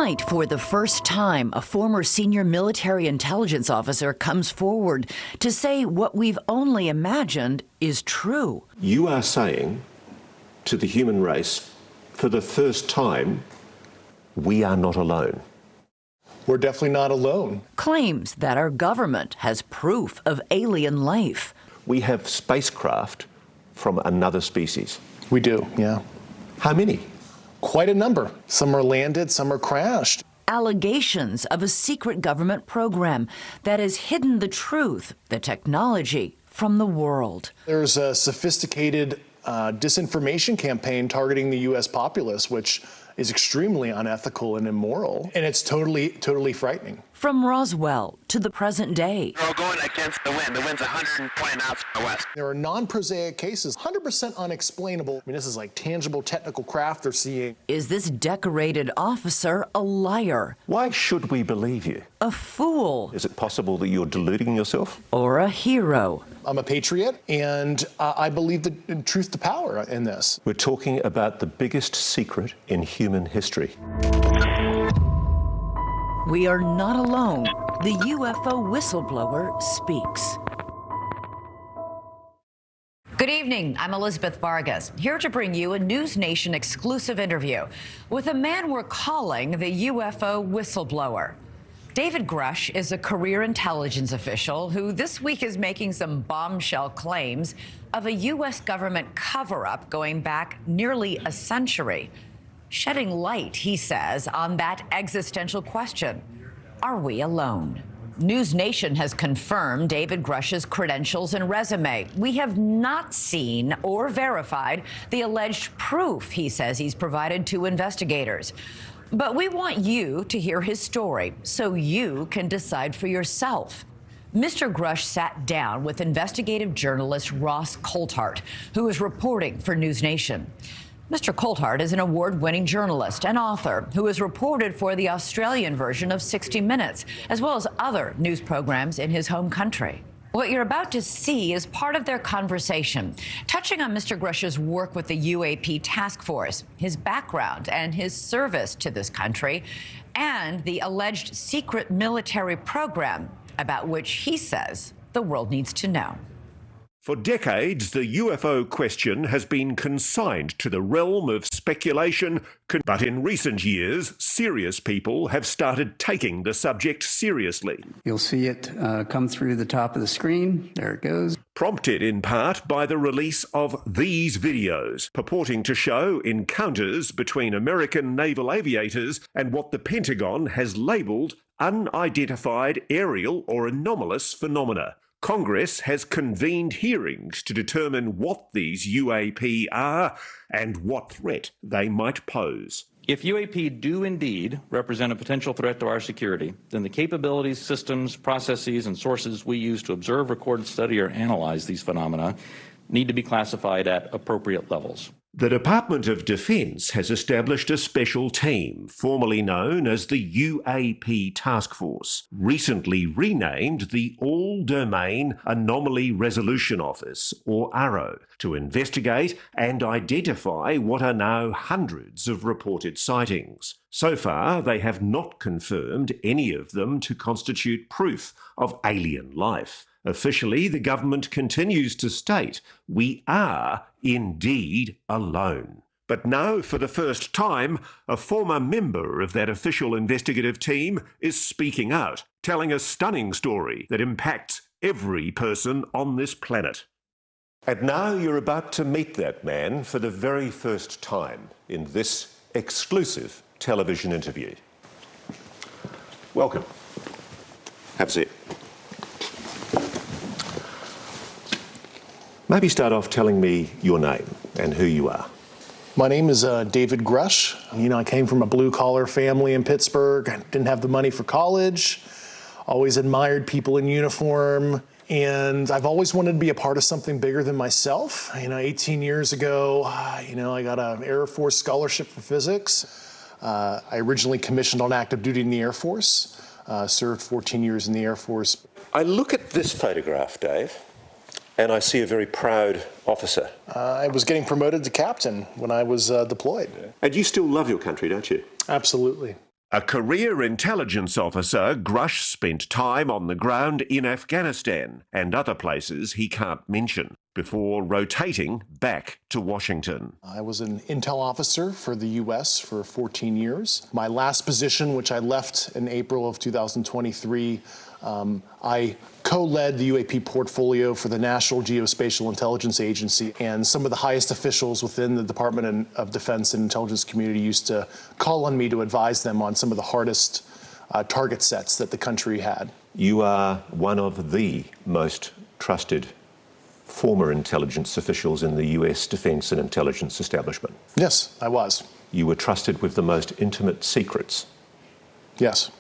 Tonight, for the first time, a former senior military intelligence officer comes forward to say what we've only imagined is true. You are saying to the human race, for the first time, we are not alone. We're definitely not alone. Claims that our government has proof of alien life. We have spacecraft from another species. We do, yeah. How many? Quite a number. Some are landed, some are crashed. Allegations of a secret government program that has hidden the truth, the technology, from the world. There's a sophisticated disinformation campaign targeting the U.S. populace, which is extremely unethical and immoral, and it's totally frightening. From Roswell to the present day. We're all going against the wind. The wind's 120 knots from the west. There are non-prosaic cases, 100% unexplainable. I mean, this is like tangible technical craft they're seeing. Is this decorated officer a liar? Why should we believe you? A fool? Is it possible that you're deluding yourself? Or a hero? I'm a patriot, and I believe in truth to power in this. We're talking about the biggest secret in human history. We are not alone. The UFO whistleblower speaks. Good evening. I'm Elizabeth Vargas, here to bring you a News Nation exclusive interview with a man we're calling the UFO whistleblower. David Grush is a career intelligence official who this week is making some bombshell claims of a U.S. government cover-up going back nearly a century. Shedding light, he says, on that existential question. Are we alone? News Nation has confirmed David Grush's credentials and resume. We have not seen or verified the alleged proof he says he's provided to investigators. But we want you to hear his story so you can decide for yourself. Mr. Grush sat down with investigative journalist Ross Coulthart, who is reporting for News Nation. Mr. Coulthart is an award-winning journalist and author who has reported for the Australian version of 60 Minutes, as well as other news programs in his home country. What you're about to see is part of their conversation, touching on Mr. Grush's work with the UAP task force, his background and his service to this country, and the alleged secret military program about which he says the world needs to know. For decades, the UFO question has been consigned to the realm of speculation, but in recent years, serious people have started taking the subject seriously. You'll see it come through the top of the screen. There it goes. Prompted in part by the release of these videos, purporting to show encounters between American naval aviators and what the Pentagon has labelled unidentified aerial or anomalous phenomena. Congress has convened hearings to determine what these UAP are and what threat they might pose. If UAP do indeed represent a potential threat to our security, then the capabilities, systems, processes, and sources we use to observe, record, study, or analyze these phenomena need to be classified at appropriate levels. The Department of Defense has established a special team, formerly known as the UAP Task Force, recently renamed the All-Domain Anomaly Resolution Office, or ARRO, to investigate and identify what are now hundreds of reported sightings. So far, they have not confirmed any of them to constitute proof of alien life. Officially, the government continues to state we are indeed alone. But now, for the first time, a former member of that official investigative team is speaking out, telling a stunning story that impacts every person on this planet. And now you're about to meet that man for the very first time in this exclusive television interview. Welcome. Have a seat. Maybe start off telling me your name and who you are. My name is David Grush. I came from a blue-collar family in Pittsburgh. I didn't have the money for college. Always admired people in uniform. And I've always wanted to be a part of something bigger than myself. 18 years ago, I got an Air Force scholarship for physics. I originally commissioned on active duty in the Air Force. Served 14 years in the Air Force. I look at this photograph, Dave, and I see a very proud officer. I was getting promoted to captain when I was deployed. And you still love your country, don't you? Absolutely. A career intelligence officer, Grusch spent time on the ground in Afghanistan and other places he can't mention before rotating back to Washington. I was an intel officer for the U.S. for 14 years. My last position, which I left in April of 2023, I co-led the UAP portfolio for the National Geospatial Intelligence Agency, and some of the highest officials within the Department of Defense and Intelligence community used to call on me to advise them on some of the hardest target sets that the country had. You are one of the most trusted former intelligence officials in the US defense and intelligence establishment. Yes, I was. You were trusted with the most intimate secrets. Yes.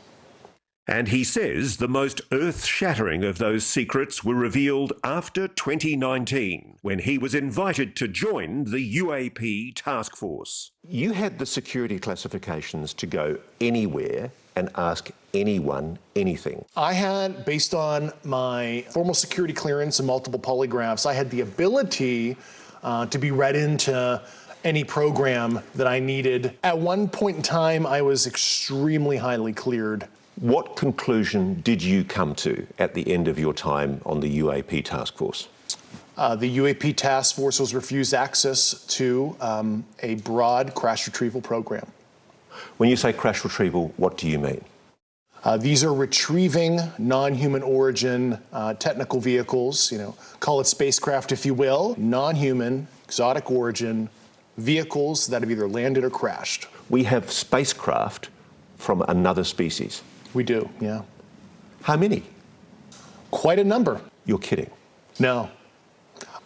And he says the most earth-shattering of those secrets were revealed after 2019, when he was invited to join the UAP task force. You had the security classifications to go anywhere and ask anyone anything. I had, based on my formal security clearance and multiple polygraphs, I had the ability to be read into any program that I needed. At one point in time, I was extremely highly cleared. What conclusion did you come to at the end of your time on the UAP task force? The UAP task force was refused access to a broad crash retrieval program. When you say crash retrieval, what do you mean? These are retrieving non-human origin technical vehicles, call it spacecraft if you will, non-human, exotic origin vehicles that have either landed or crashed. We have spacecraft from another species. We do, yeah. How many? Quite a number. You're kidding. No.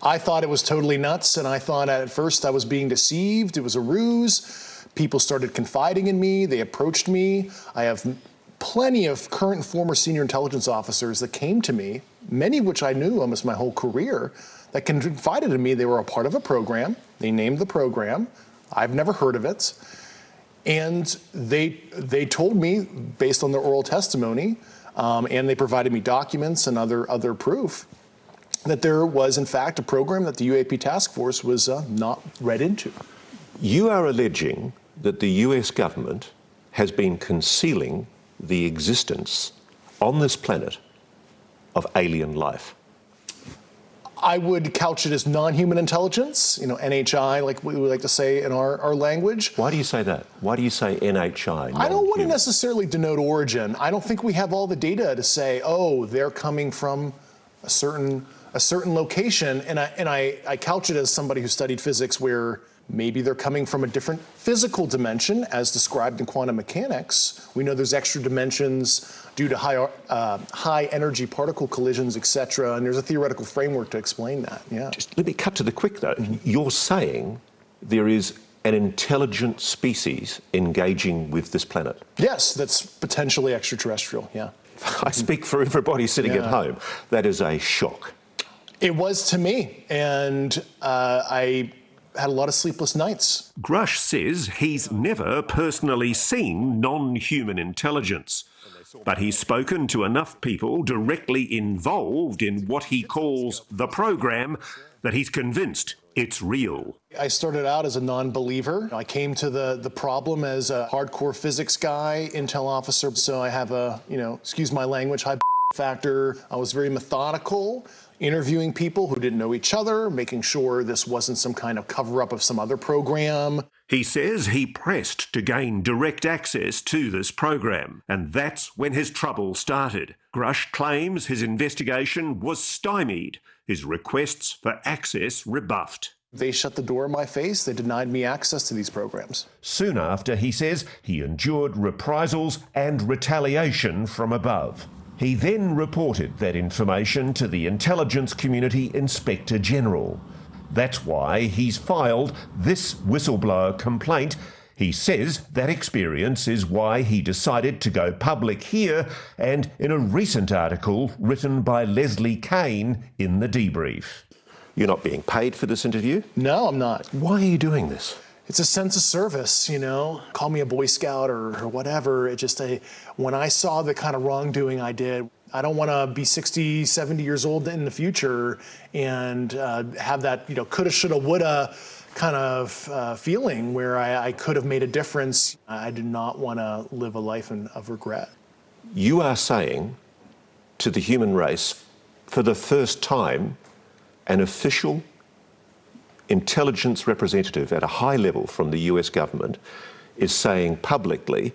I thought it was totally nuts, and I thought at first I was being deceived. It was a ruse. People started confiding in me. They approached me. I have plenty of current and former senior intelligence officers that came to me, many of which I knew almost my whole career, that confided in me they were a part of a program. They named the program. I've never heard of it. And they told me, based on their oral testimony, and they provided me documents and other proof, that there was, in fact, a program that the UAP task force was not read into. You are alleging that the US government has been concealing the existence on this planet of alien life. I would couch it as non-human intelligence, NHI, like we would like to say in our language. Why do you say that? Why do you say NHI? I don't want to necessarily denote origin. I don't think we have all the data to say, oh, they're coming from a certain location, and I couch it as somebody who studied physics where maybe they're coming from a different physical dimension as described in quantum mechanics. We know there's extra dimensions due to high energy particle collisions, etc. And there's a theoretical framework to explain that, yeah. Just let me cut to the quick though. You're saying there is an intelligent species engaging with this planet? Yes, that's potentially extraterrestrial, yeah. I speak for everybody sitting at home. That is a shock. It was to me, and I had a lot of sleepless nights. Grush says he's never personally seen non-human intelligence, but he's spoken to enough people directly involved in what he calls the program that he's convinced it's real. I started out as a non-believer. I came to the problem as a hardcore physics guy, intel officer, so I have a, excuse my language, high factor. I was very methodical, interviewing people who didn't know each other, making sure this wasn't some kind of cover-up of some other program. He says he pressed to gain direct access to this program, and that's when his trouble started. Grush claims his investigation was stymied, his requests for access rebuffed. They shut the door in my face. They denied me access to these programs. Soon after, he says, he endured reprisals and retaliation from above. He then reported that information to the Intelligence Community Inspector General. That's why he's filed this whistleblower complaint. He says that experience is why he decided to go public here and in a recent article written by Leslie Kane in The Debrief. You're not being paid for this interview? No, I'm not. Why are you doing this? It's a sense of service, Call me a Boy Scout or whatever. It just when I saw the kind of wrongdoing I did, I don't want to be 60, 70 years old in the future and have that, coulda, shoulda, woulda kind of feeling where I could have made a difference. I did not want to live a life of regret. You are saying to the human race, for the first time, an official intelligence representative at a high level from the US government is saying publicly,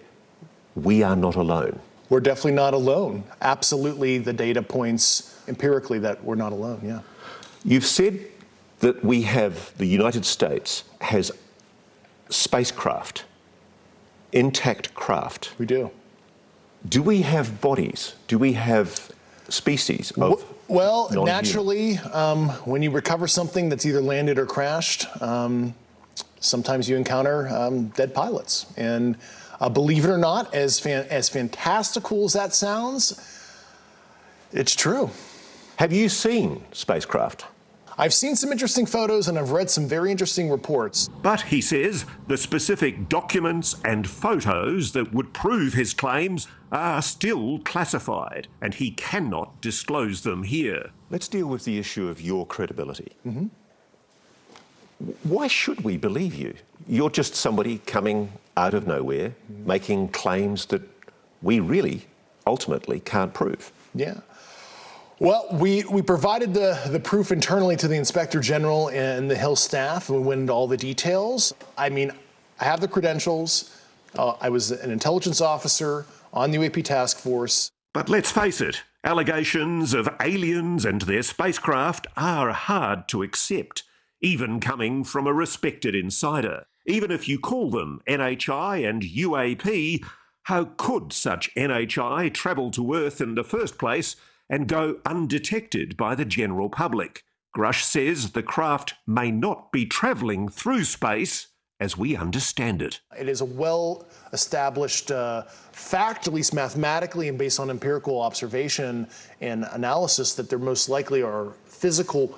we are not alone. We're definitely not alone. Absolutely, the data points empirically that we're not alone, yeah. You've said that the United States has spacecraft, intact craft. We do. Do we have bodies? Do we have species of Well, non-human? naturally, when you recover something that's either landed or crashed, sometimes you encounter dead pilots. And believe it or not, as fantastical as that sounds, it's true. Have you seen spacecraft? I've seen some interesting photos and I've read some very interesting reports. But, he says, the specific documents and photos that would prove his claims are still classified, and he cannot disclose them here. Let's deal with the issue of your credibility. Mm-hmm. Why should we believe you? You're just somebody coming out of nowhere, making claims that we really, ultimately, can't prove. Yeah. Well, we provided the proof internally to the Inspector General and the Hill staff, and we went into all the details. I mean, I have the credentials. I was an intelligence officer on the UAP task force. But let's face it, allegations of aliens and their spacecraft are hard to accept, even coming from a respected insider. Even if you call them NHI and UAP, how could such NHI travel to Earth in the first place and go undetected by the general public? Grush says the craft may not be travelling through space as we understand it. It is a well-established fact, at least mathematically and based on empirical observation and analysis, that there most likely are physical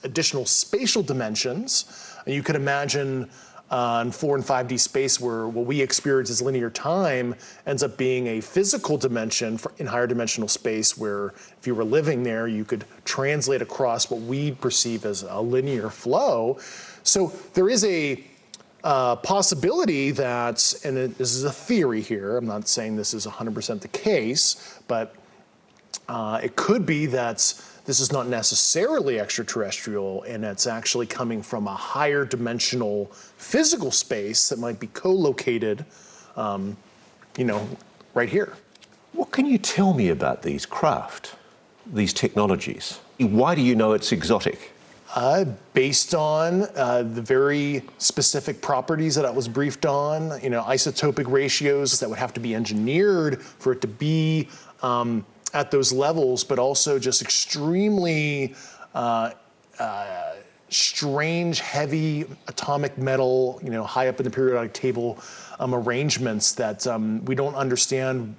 additional spatial dimensions. And you could imagine in 4 and 5D space where what we experience as linear time ends up being a physical dimension in higher dimensional space, where if you were living there, you could translate across what we perceive as a linear flow. So there is a possibility that, and this is a theory here, I'm not saying this is 100% the case, but it could be that this is not necessarily extraterrestrial, and it's actually coming from a higher dimensional physical space that might be co-located, right here. What can you tell me about these craft, these technologies? Why do you know it's exotic? Based on the very specific properties that I was briefed on, isotopic ratios that would have to be engineered for it to be at those levels, but also just extremely strange, heavy atomic metal, high up in the periodic table arrangements that we don't understand,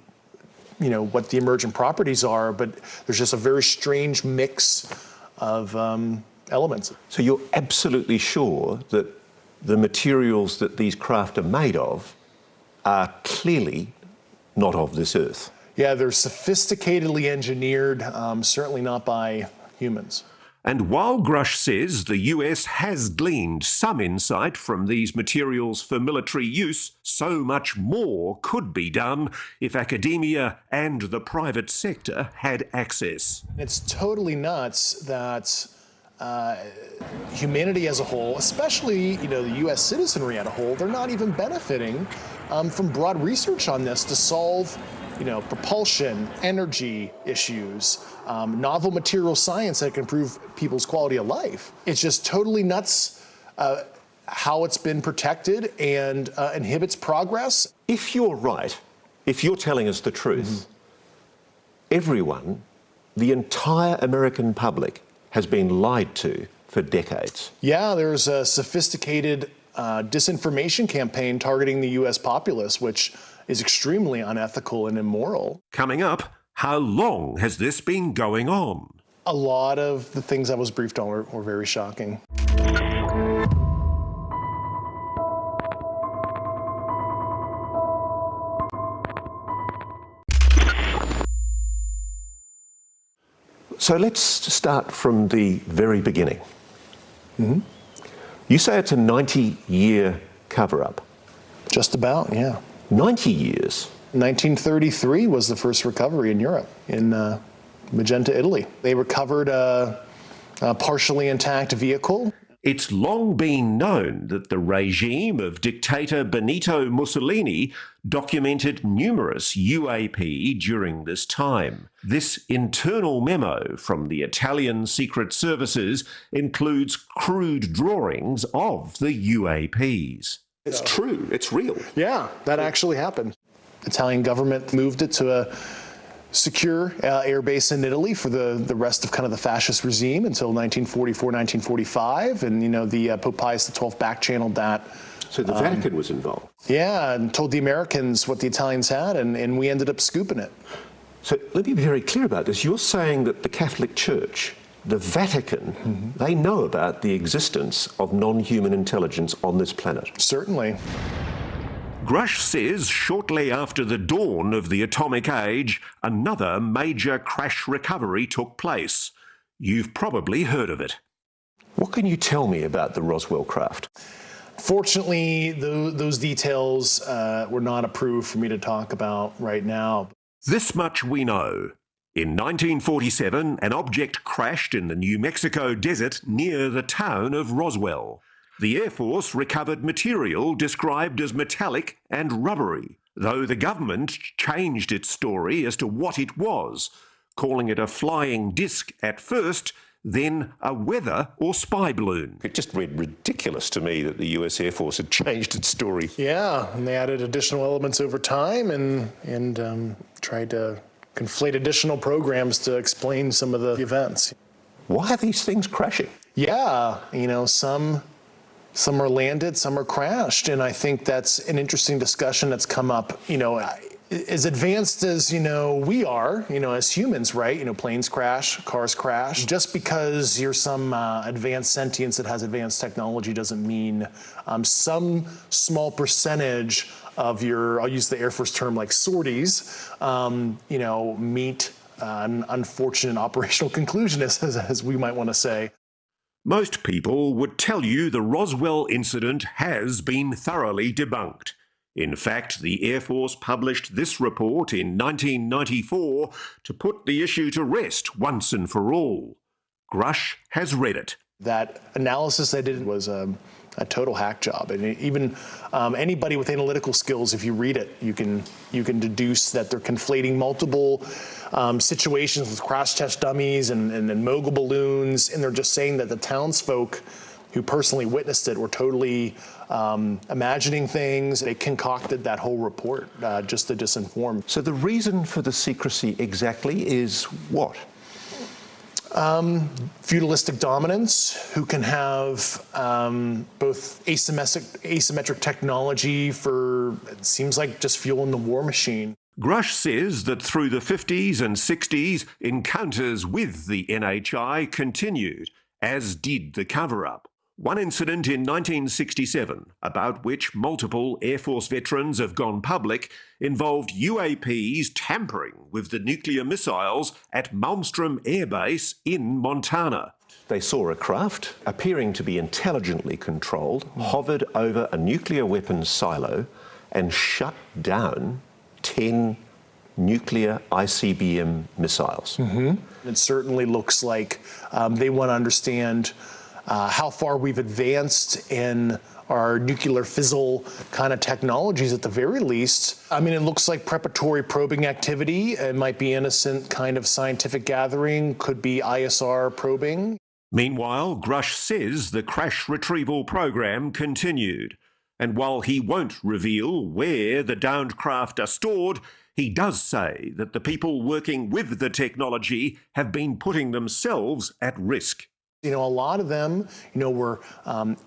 what the emergent properties are, but there's just a very strange mix of elements. So you're absolutely sure that the materials that these craft are made of are clearly not of this Earth? Yeah, they're sophisticatedly engineered, certainly not by humans. And while Grush says the US has gleaned some insight from these materials for military use, so much more could be done if academia and the private sector had access. It's totally nuts that humanity as a whole, especially the US citizenry as a whole, they're not even benefiting from broad research on this to solve propulsion, energy issues, novel material science that can improve people's quality of life. It's just totally nuts how it's been protected and inhibits progress. If you're right, if you're telling us the truth, everyone, the entire American public, has been lied to for decades. Yeah, there's a sophisticated disinformation campaign targeting the US populace, which is extremely unethical and immoral. Coming up, how long has this been going on? A lot of the things I was briefed on were very shocking. So let's start from the very beginning. You say it's a 90-year cover-up. Just about, yeah. 90 years? 1933 was the first recovery in Europe, in Magenta, Italy. They recovered a partially intact vehicle. It's long been known that the regime of dictator Benito Mussolini documented numerous UAP during this time. This internal memo from the Italian secret services includes crude drawings of the UAPs. It's true, it's real. Yeah, that actually happened. The Italian government moved it to a secure air base in Italy for the rest of kind of the fascist regime until 1944, 1945, and the Pope Pius XII back-channeled that. So the Vatican was involved? Yeah, and told the Americans what the Italians had, and we ended up scooping it. So let me be very clear about this. You're saying that the Catholic Church, the Vatican, they know about the existence of non-human intelligence on this planet? Certainly. Grusch says shortly after the dawn of the atomic age, another major crash recovery took place. You've probably heard of it. What can you tell me about the Roswell craft? Fortunately, those details were not approved for me to talk about right now. This much we know. In 1947, an object crashed in the New Mexico desert near the town of Roswell. The Air Force recovered material described as metallic and rubbery, though the government changed its story as to what it was, calling it a flying disc at first, then a weather or spy balloon. It just read ridiculous to me that the US Air Force had changed its story. Yeah, and they added additional elements over time and tried to conflate additional programs to explain some of the events. Why are these things crashing? Yeah, some are landed, some are crashed, and I think that's an interesting discussion that's come up, as advanced as, we are, as humans, right? Planes crash, cars crash. Just because you're some advanced sentience that has advanced technology doesn't mean some small percentage of your, I'll use the Air Force term like sorties, meet an unfortunate operational conclusion, as we might want to say. Most people would tell you the Roswell incident has been thoroughly debunked. In fact, the Air Force published this report in 1994 to put the issue to rest once and for all. Grusch has read it. That analysis they did was a total hack job, and even anybody with analytical skills, if you read it, you can deduce that they're conflating multiple situations with crash test dummies and mogul balloons, and they're just saying that the townsfolk who personally witnessed it were totally imagining things. They concocted that whole report just to disinform. So the reason for the secrecy exactly is what? Feudalistic dominance, who can have both asymmetric technology for, it seems like, just fueling the war machine. Grusch says that through the 50s and 60s, encounters with the NHI continued, as did the cover-up. One incident in 1967, about which multiple Air Force veterans have gone public, involved UAPs tampering with the nuclear missiles at Malmstrom Air Base in Montana. They saw a craft, appearing to be intelligently controlled, hovered over a nuclear weapons silo and shut down 10 nuclear ICBM missiles. It certainly looks like they want to understand how far we've advanced in our nuclear fizzle kind of technologies at the very least. I mean, it looks like preparatory probing activity. It might be innocent kind of scientific gathering, could be ISR probing. Meanwhile, Grusch says the crash retrieval program continued. And while he won't reveal where the downed craft are stored, he does say that the people working with the technology have been putting themselves at risk. A lot of them, were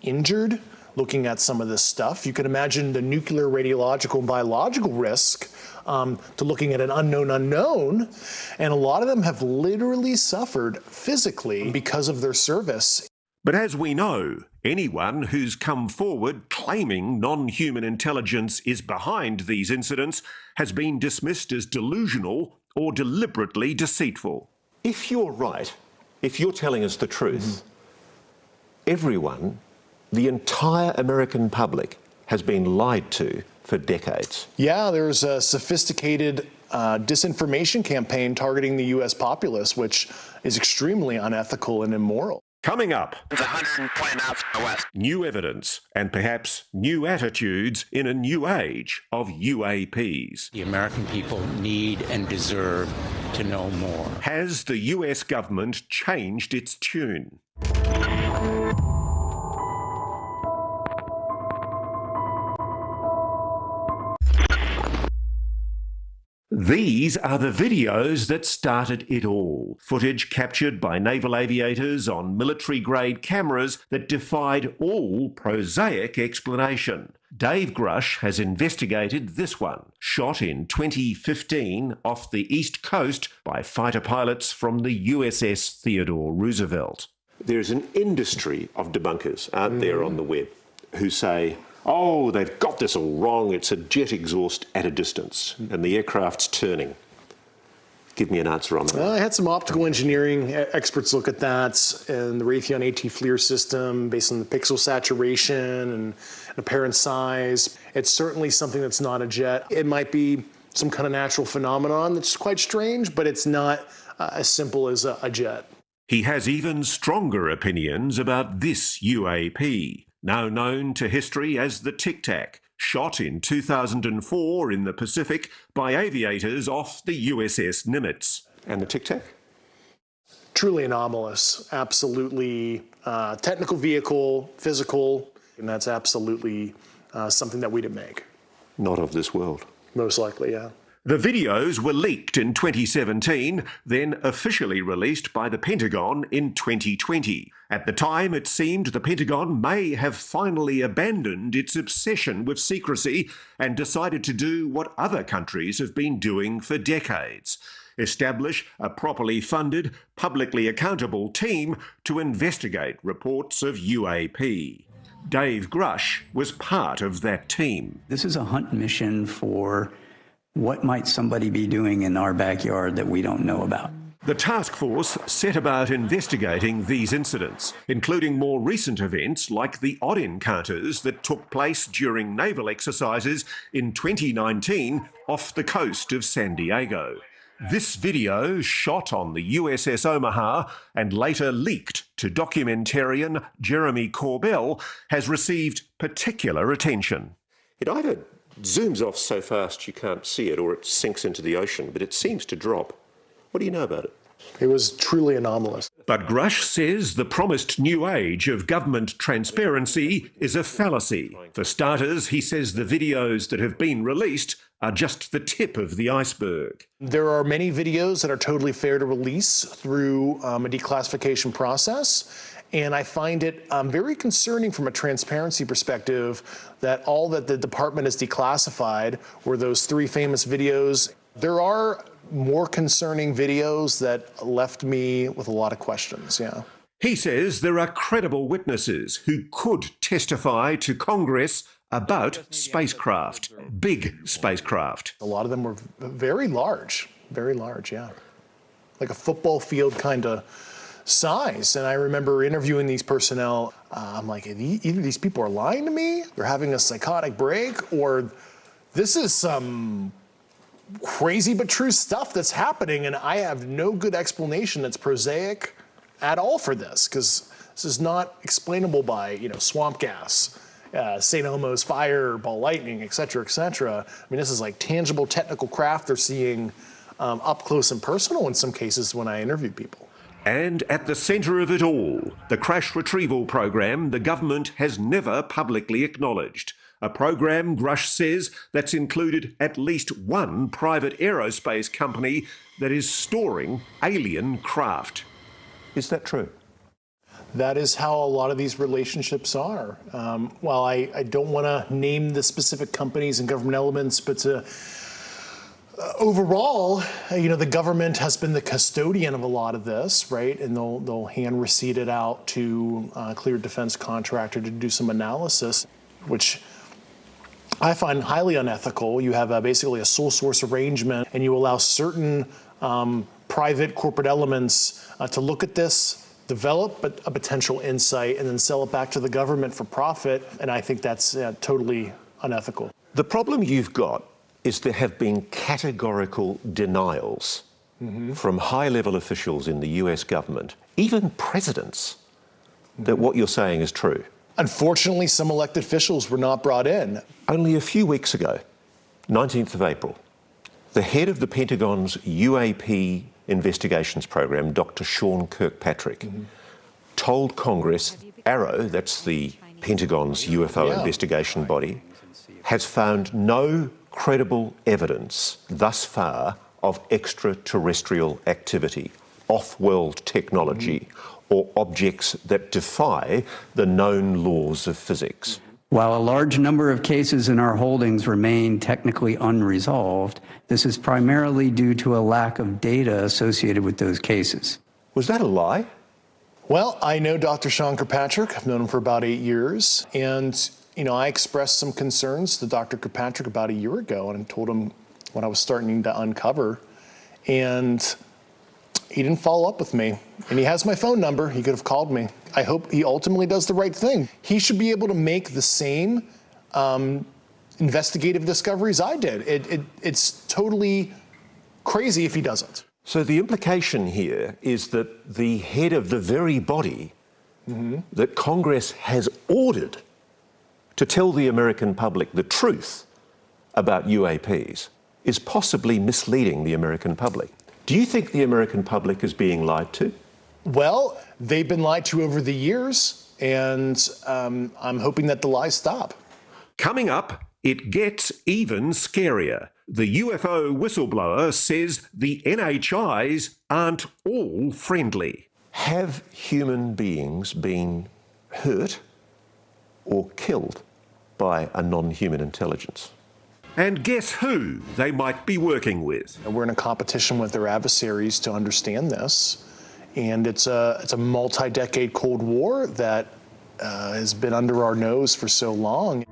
injured looking at some of this stuff. You can imagine the nuclear, radiological, and biological risk to looking at an unknown unknown. And a lot of them have literally suffered physically because of their service. But as we know, anyone who's come forward claiming non-human intelligence is behind these incidents has been dismissed as delusional or deliberately deceitful. If you're right, if you're telling us the truth, everyone The entire American public has been lied to for decades. Yeah, there's a sophisticated disinformation campaign targeting the U.S. populace, which is extremely unethical and immoral. Coming up, It's 120 knots to the west. new evidence and perhaps new attitudes in a new age of UAPs. The American people need and deserve to know more. Has the US government changed its tune? These are the videos that started it all. Footage captured by naval aviators on military-grade cameras that defied all prosaic explanation. Dave Grush has investigated this one, shot in 2015 off the East Coast by fighter pilots from the USS Theodore Roosevelt. There's an industry of debunkers out there on the web who say, oh, they've got this all wrong, it's a jet exhaust at a distance, and the aircraft's turning. Give me an answer on that. I had some optical engineering experts look at that, and the Raytheon AT FLIR system, based on the pixel saturation and apparent size. It's certainly something that's not a jet. It might be some kind of natural phenomenon that's quite strange, but it's not as simple as a jet. He has even stronger opinions about this UAP, now known to history as the Tic Tac, shot in 2004 in the Pacific by aviators off the USS Nimitz. And the Tic Tac? Truly anomalous, absolutely technical vehicle, physical, and that's absolutely something that we didn't make. Not of this world. Most likely, yeah. The videos were leaked in 2017, then officially released by the Pentagon in 2020. At the time, it seemed the Pentagon may have finally abandoned its obsession with secrecy and decided to do what other countries have been doing for decades: establish a properly funded, publicly accountable team to investigate reports of UAP. Dave Grush was part of that team. This is a hunt mission for what might somebody be doing in our backyard that we don't know about. The task force set about investigating these incidents, including more recent events like the odd encounters that took place during naval exercises in 2019 off the coast of San Diego. This video, shot on the USS Omaha and later leaked to documentarian Jeremy Corbell, has received particular attention. It either zooms off so fast you can't see it, or it sinks into the ocean, but it seems to drop. What do you know about it? It was truly anomalous. But Grush says the promised new age of government transparency is a fallacy. For starters, he says the videos that have been released are just the tip of the iceberg. There are many videos that are totally fair to release through a declassification process. And I find it very concerning from a transparency perspective that all that the department has declassified were those 3 famous videos. There are more concerning videos that left me with a lot of questions, yeah. He says there are credible witnesses who could testify to Congress about spacecraft, big spacecraft. A lot of them were very large, yeah. Like a football field kind of size. And I remember interviewing these personnel. I'm like, either these people are lying to me, they're having a psychotic break, or this is some crazy but true stuff that's happening, and I have no good explanation that's prosaic at all for this, because this is not explainable by, swamp gas, St. Elmo's fire, ball lightning, et cetera, et cetera. I mean, this is like tangible technical craft they're seeing up close and personal in some cases when I interview people. And at the centre of it all, the crash retrieval program the government has never publicly acknowledged. A program, Grush says, that's included at least one private aerospace company that is storing alien craft. Is that true? That is how a lot of these relationships are. While I don't want to name the specific companies and government elements, but overall, the government has been the custodian of a lot of this, right? And they'll hand receipt it out to a cleared defense contractor to do some analysis, which I find highly unethical. You have basically a sole source arrangement, and you allow certain private corporate elements to look at this develop a potential insight and then sell it back to the government for profit. And I think that's totally unethical. The problem you've got is there have been categorical denials from high-level officials in the US government, even presidents, that what you're saying is true. Unfortunately, some elected officials were not brought in. Only a few weeks ago, 19th of April, the head of the Pentagon's UAP investigations program, Dr. Sean Kirkpatrick, told Congress AARO, that's the Pentagon's UFO investigation body, has found no credible evidence thus far of extraterrestrial activity, off-world technology, or objects that defy the known laws of physics. While a large number of cases in our holdings remain technically unresolved, this is primarily due to a lack of data associated with those cases. Was that a lie? Well, I know Dr. Sean Kirkpatrick. I've known him for about 8 years. And, I expressed some concerns to Dr. Kirkpatrick about a year ago and told him what I was starting to uncover. And he didn't follow up with me. And he has my phone number. He could have called me. I hope he ultimately does the right thing. He should be able to make the same investigative discoveries I did. It's totally crazy if he doesn't. So the implication here is that the head of the very body that Congress has ordered to tell the American public the truth about UAPs is possibly misleading the American public. Do you think the American public is being lied to? Well, they've been lied to over the years, and I'm hoping that the lies stop. Coming up, it gets even scarier. The UFO whistleblower says the NHIs aren't all friendly. Have human beings been hurt or killed by a non-human intelligence? And guess who they might be working with? We're in a competition with their adversaries to understand this, and it's a multi-decade Cold War that has been under our nose for so long.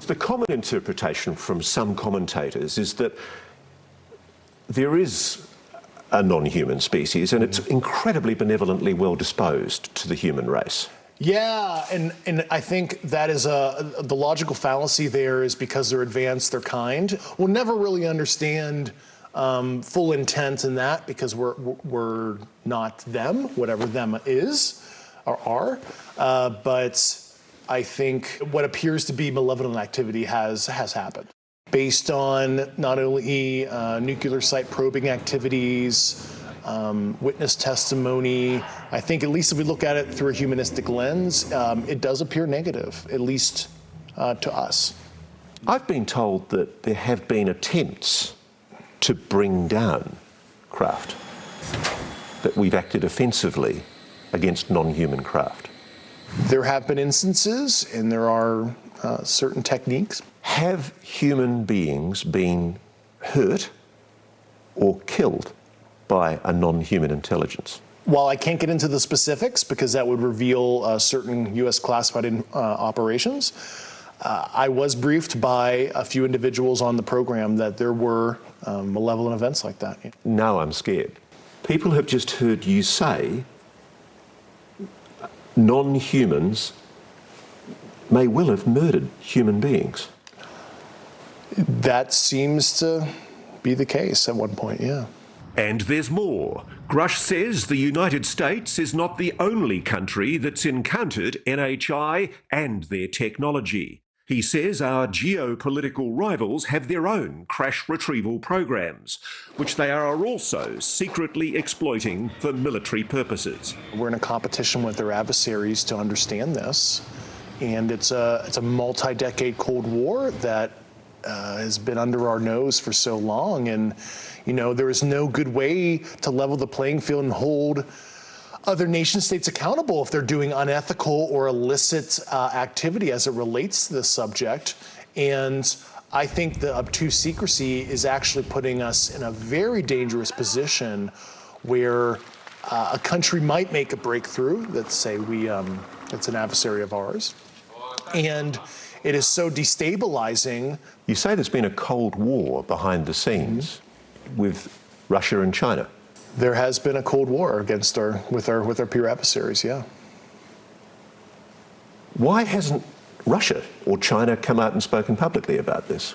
The common interpretation from some commentators is that there is a non-human species and it's incredibly benevolently well disposed to the human race. Yeah, and I think that is the logical fallacy there is because they're advanced, they're kind. We'll never really understand full intent in that because we're not them, whatever them is or are. But I think what appears to be malevolent activity has happened. Based on not only nuclear site probing activities, witness testimony, I think at least if we look at it through a humanistic lens, it does appear negative, at least to us. I've been told that there have been attempts to bring down craft, that we've acted offensively against non-human craft. There have been instances, and there are certain techniques. Have human beings been hurt or killed by a non-human intelligence? While I can't get into the specifics because that would reveal certain U.S. classified operations, I was briefed by a few individuals on the program that there were malevolent events like that. Now I'm scared. People have just heard you say non-humans may well have murdered human beings. That seems to be the case at one point, yeah. And there's more. Grusch says the United States is not the only country that's encountered NHI and their technology. He says our geopolitical rivals have their own crash retrieval programs, which they are also secretly exploiting for military purposes. We're in a competition with their adversaries to understand this, and it's a multi-decade Cold War that has been under our nose for so long, and there is no good way to level the playing field and hold other nation states accountable if they're doing unethical or illicit activity as it relates to this subject. And I think the obtuse secrecy is actually putting us in a very dangerous position where a country might make a breakthrough. Let's say it's an adversary of ours. And it is so destabilizing. You say there's been a Cold War behind the scenes. with Russia and China? There has been a Cold War with our peer adversaries, yeah. Why hasn't Russia or China come out and spoken publicly about this?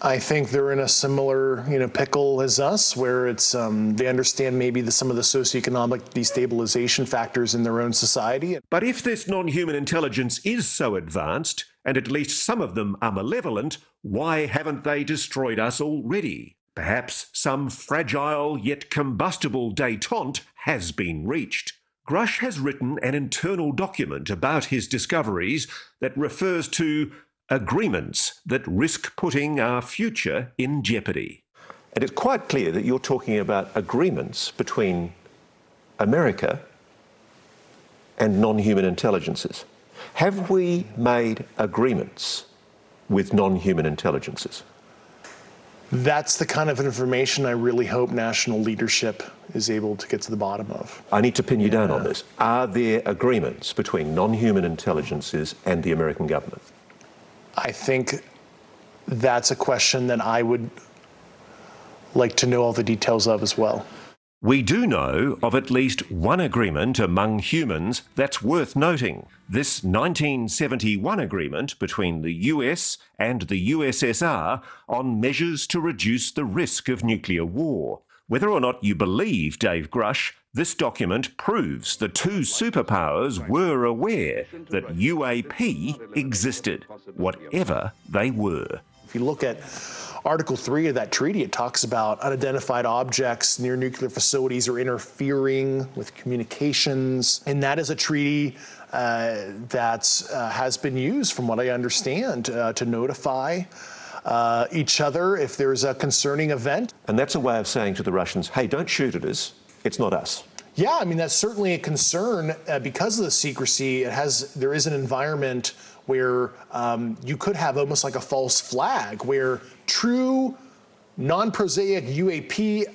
I think they're in a similar, pickle as us, where it's they understand maybe some of the socioeconomic destabilization factors in their own society. But if this non-human intelligence is so advanced, and at least some of them are malevolent, why haven't they destroyed us already? Perhaps some fragile yet combustible détente has been reached. Grusch has written an internal document about his discoveries that refers to agreements that risk putting our future in jeopardy. And it's quite clear that you're talking about agreements between America and non-human intelligences. Have we made agreements with non-human intelligences? That's the kind of information I really hope national leadership is able to get to the bottom of. I need to pin you down on this. Are there agreements between non-human intelligences and the American government? I think that's a question that I would like to know all the details of as well. We do know of at least one agreement among humans that's worth noting. This 1971 agreement between the US and the USSR on measures to reduce the risk of nuclear war. Whether or not you believe Dave Grush, this document proves the two superpowers were aware that UAP existed, whatever they were. If you look at Article 3 of that treaty, it talks about unidentified objects near nuclear facilities or interfering with communications. And that is a treaty that has been used, from what I understand, to notify each other if there's a concerning event. And that's a way of saying to the Russians, hey, don't shoot at us, it's not us. Yeah, I mean, that's certainly a concern because of the secrecy. There is an environment where you could have almost like a false flag, where true non-prosaic UAP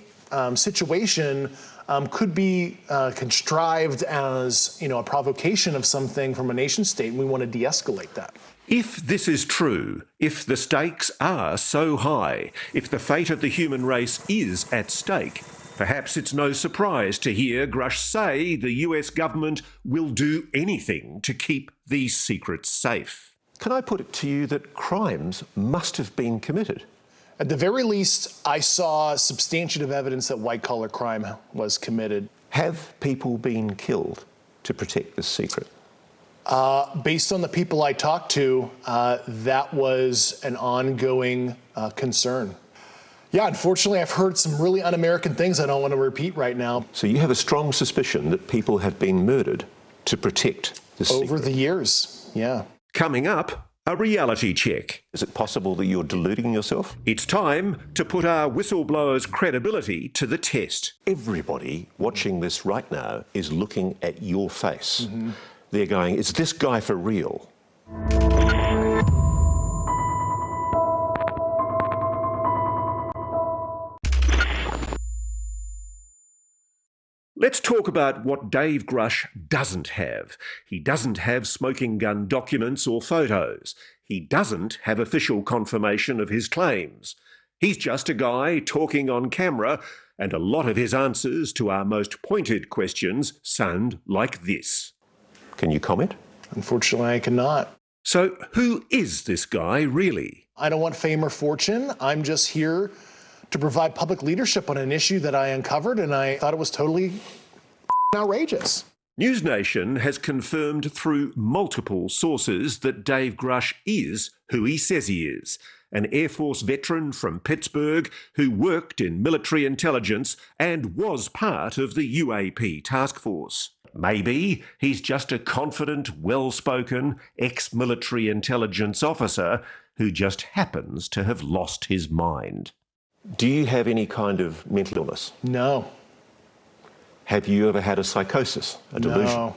situation could be contrived as a provocation of something from a nation state, and we want to de-escalate that. If this is true, if the stakes are so high, if the fate of the human race is at stake, perhaps it's no surprise to hear Grush say the US government will do anything to keep these secrets safe. Can I put it to you that crimes must have been committed? At the very least, I saw substantive evidence that white-collar crime was committed. Have people been killed to protect this secret? Based on the people I talked to, that was an ongoing concern. Yeah, unfortunately, I've heard some really un-American things I don't want to repeat right now. So you have a strong suspicion that people have been murdered to protect this secret? Over the years, yeah. Coming up, a reality check. Is it possible that you're deluding yourself? It's time to put our whistleblower's credibility to the test. Everybody watching this right now is looking at your face. Mm-hmm. They're going, is this guy for real? Let's talk about what Dave Grush doesn't have. He doesn't have smoking gun documents or photos. He doesn't have official confirmation of his claims. He's just a guy talking on camera, and a lot of his answers to our most pointed questions sound like this. Can you comment? Unfortunately, I cannot. So who is this guy really? I don't want fame or fortune. I'm just here to provide public leadership on an issue that I uncovered, and I thought it was totally outrageous. News Nation has confirmed through multiple sources that Dave Grush is who he says he is, an Air Force veteran from Pittsburgh who worked in military intelligence and was part of the UAP task force. Maybe he's just a confident, well-spoken, ex-military intelligence officer who just happens to have lost his mind. Do you have any kind of mental illness? No. Have you ever had a psychosis, a delusion? No.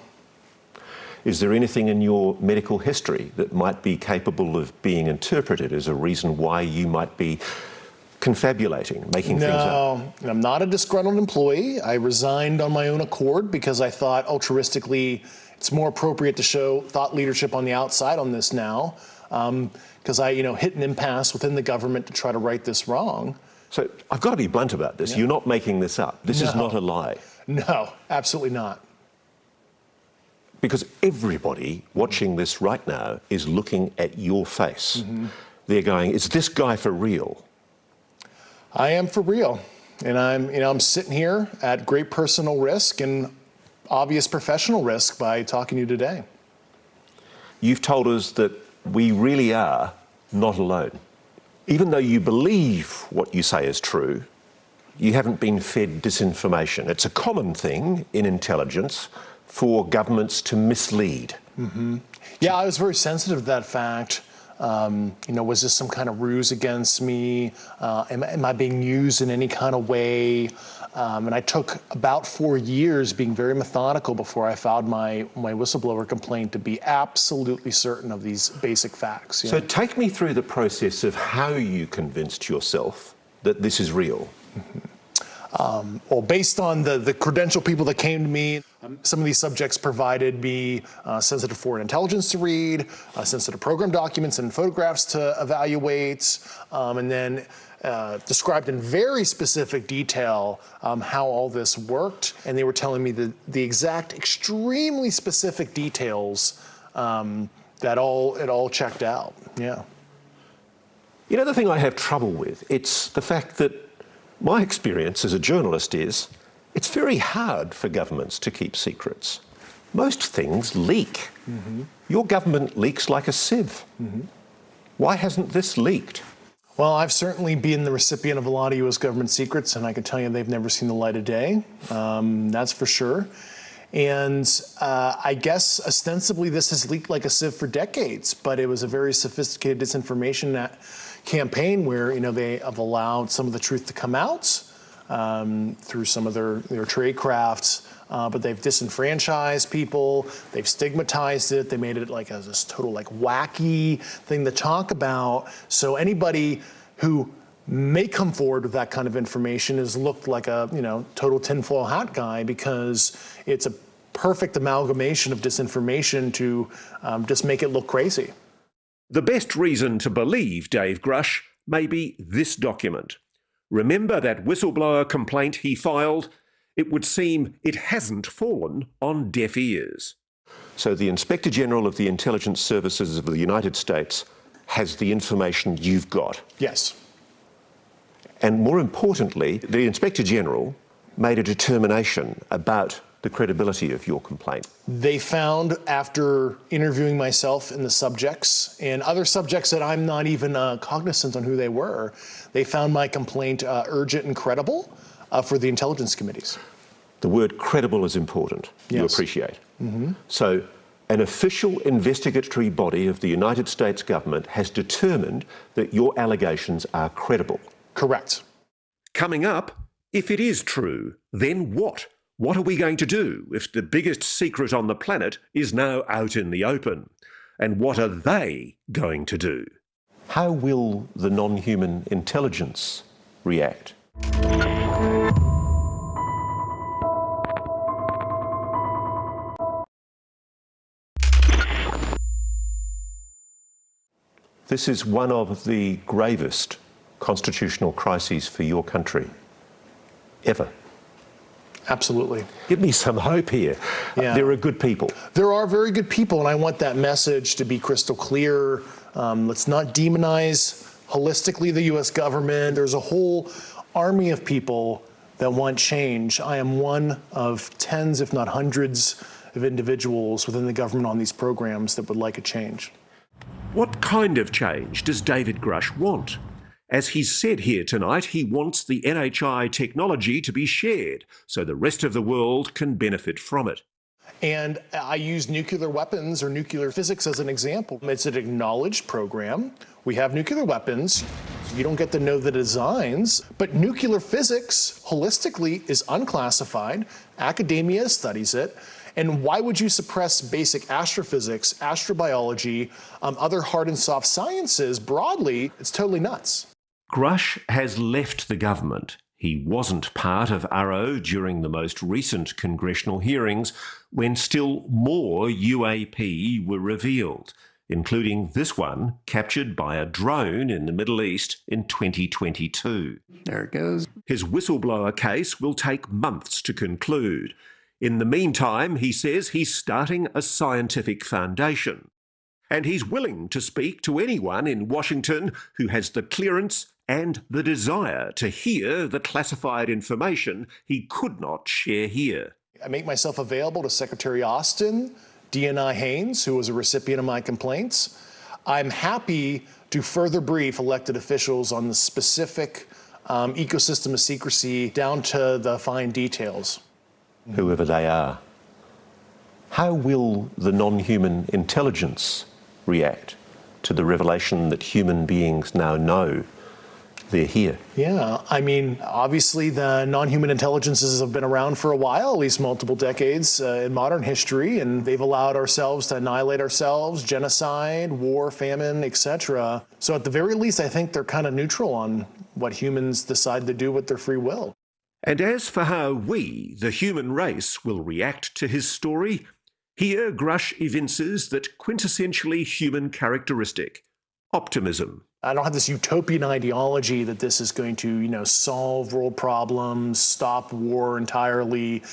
Is there anything in your medical history that might be capable of being interpreted as a reason why you might be confabulating, making things up? No, I'm not a disgruntled employee. I resigned on my own accord because I thought altruistically it's more appropriate to show thought leadership on the outside on this now, because I hit an impasse within the government to try to right this wrong. So I've got to be blunt about this. You're not making this up. This is not a lie. No, absolutely not. Because everybody watching this right now is looking at your face. They're going, is this guy for real? I am for real. And I'm sitting here at great personal risk and obvious professional risk by talking to you today. You've told us that we really are not alone. Even though you believe what you say is true, you haven't been fed disinformation. It's a common thing in intelligence for governments to mislead. Yeah, I was very sensitive to that fact. Was this some kind of ruse against me? Am I being used in any kind of way? And I took about 4 years being very methodical before I filed my whistleblower complaint to be absolutely certain of these basic facts. So take me through the process of how you convinced yourself that this is real. Well, based on the credentialed people that came to me, some of these subjects provided me sensitive foreign intelligence to read, sensitive program documents and photographs to evaluate, and then described in very specific detail how all this worked. And they were telling me the exact, extremely specific details that it all checked out. Yeah. You know, the thing I have trouble with, it's the fact that my experience as a journalist is it's very hard for governments to keep secrets. Most things leak. Your government leaks like a sieve. Why hasn't this leaked? Well, I've certainly been the recipient of a lot of U.S. government secrets, and I can tell you they've never seen the light of day. That's for sure. And I guess ostensibly this has leaked like a sieve for decades, but it was a very sophisticated disinformation campaign where they have allowed some of the truth to come out through some of their trade crafts, but they've disenfranchised people, they've stigmatized it, they made it like this total wacky thing to talk about. So anybody who may come forward with that kind of information has looked like a total tinfoil hat guy, because it's a perfect amalgamation of disinformation to just make it look crazy. The best reason to believe Dave Grush may be this document. Remember that whistleblower complaint he filed? It would seem it hasn't fallen on deaf ears. So the Inspector General of the Intelligence Services of the United States has the information you've got. Yes. And more importantly, the Inspector General made a determination about the credibility of your complaint. They found, after interviewing myself and the subjects and other subjects that I'm not even cognizant on who they were, they found my complaint urgent and credible for the intelligence committees. The word credible is important. Yes. You appreciate. So an official investigatory body of the United States government has determined that your allegations are credible. Correct. Coming up, if it is true, then what? What are we going to do if the biggest secret on the planet is now out in the open? And what are they going to do? How will the non-human intelligence react? This is one of the gravest constitutional crises for your country ever. Absolutely. Give me some hope here. Yeah. There are good people. There are very good people, and I want that message to be crystal clear. Let's not demonize holistically the U.S. government. There's a whole army of people that want change. I am one of tens, if not hundreds, of individuals within the government on these programs that would like a change. What kind of change does David Grush want? As he's said here tonight, he wants the NHI technology to be shared so the rest of the world can benefit from it. And I use nuclear weapons or nuclear physics as an example. It's an acknowledged program. We have nuclear weapons. You don't get to know the designs, but nuclear physics holistically is unclassified. Academia studies it. And why would you suppress basic astrophysics, astrobiology, other hard and soft sciences broadly? It's totally nuts. Grush has left the government. He wasn't part of URO during the most recent congressional hearings when still more UAP were revealed. including this one captured by a drone in the Middle East in 2022. There it goes. His whistleblower case will take months to conclude. In the meantime, he says he's starting a scientific foundation. And he's willing to speak to anyone in Washington who has the clearance and the desire to hear the classified information he could not share here. I make myself available to Secretary Austin, DNI Haynes, who was a recipient of my complaints. I'm happy to further brief elected officials on the specific ecosystem of secrecy down to the fine details. Whoever they are. How will the non-human intelligence react to the revelation that human beings now know they're here? Yeah, I mean, obviously the non-human intelligences have been around for a while, at least multiple decades in modern history, and they've allowed ourselves to annihilate ourselves, genocide, war, famine, etc. So at the very least, I think they're kind of neutral on what humans decide to do with their free will. And as for how we, the human race, will react to his story, here Grusch evinces that quintessentially human characteristic, optimism. I don't have this utopian ideology that this is going to, solve world problems, stop war entirely.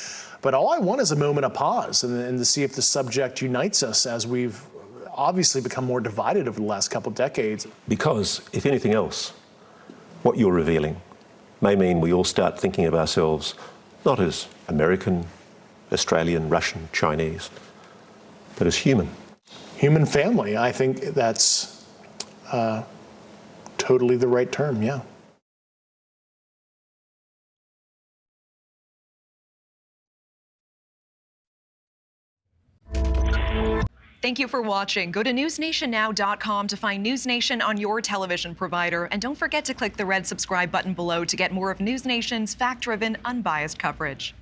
But all I want is a moment of pause and to see if the subject unites us, as we've obviously become more divided over the last couple of decades. Because, if anything else, what you're revealing may mean we all start thinking of ourselves not as American, Australian, Russian, Chinese, but as human. Human family, I think that's totally the right term, yeah. Thank you for watching. Go to newsnationnow.com to find News Nation on your television provider. And don't forget to click the red subscribe button below to get more of News Nation's fact-driven, unbiased coverage.